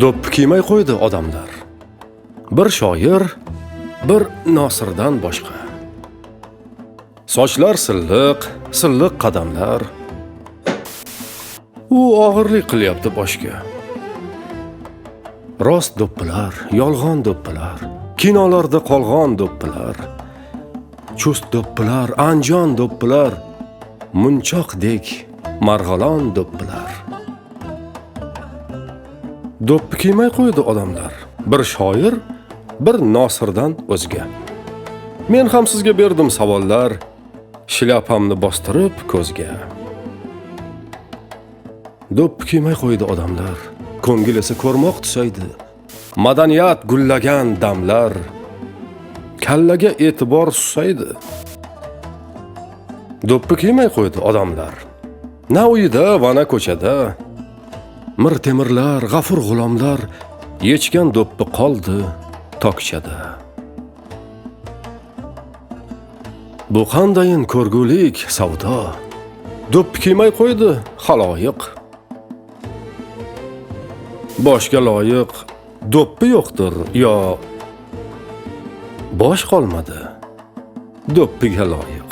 Do'ppi kiymay qo'ydi odamlar. Bir shoir, bir Nosirdan boshqa. Sochlar silliq, silliq qadamlar. U og'irlik qilyapti boshga. Rost do'ppilar, yolg'on do'ppilar, kinolarda qolgan do'ppilar, chust do'ppilar, anjon do'ppilar, munchoqdek marg'alon do'ppilar. Do'ppi kiymay qo'ydi odamlar. Bir shoir, bir Nosirdan o'zga. Men ham sizga berdim savollar, shlyapamni bostirib ko'zga. Do'ppi kiymay qo'ydi odamlar. Ko'ngil esa ko'rmoq tusaydi. Madaniyat gullagan damlar. Kallaga e'tibor susaydi. Do'ppi kiymay qo'ydi odamlar. Na uyida va na ko'chada. Mir temirlar, g'afur g'ulomlar yechgan do'ppi qoldi tokchada. Bu qandayin ko'rgulik savdo. Do'ppi kiymay qo'ydi xaloyiq. Boshga loyiq do'ppi yo'qdir yo bosh qolmadi do'ppiga loyiq.